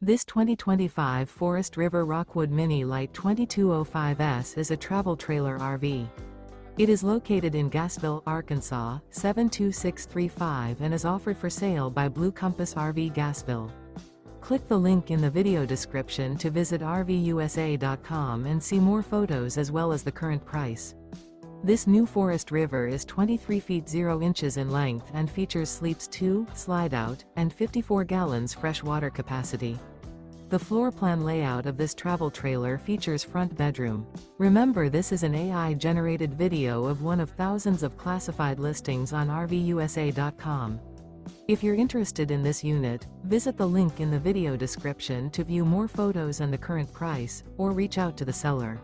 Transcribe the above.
This 2025 Forest River Rockwood Mini Lite 2205S is a travel trailer RV. It is located in Gassville, Arkansas, 72635 and is offered for sale by Blue Compass RV Gassville. Click the link in the video description to visit RVUSA.com and see more photos as well as the current price. This new Forest River is 23 feet 0 inches in length and features sleeps 2, Slideout, and 54 gallons fresh water capacity. The floor plan layout of this travel trailer features front bedroom. Remember, this is an AI-generated video of one of thousands of classified listings on RVUSA.com. If you're interested in this unit, visit the link in the video description to view more photos and the current price, or reach out to the seller.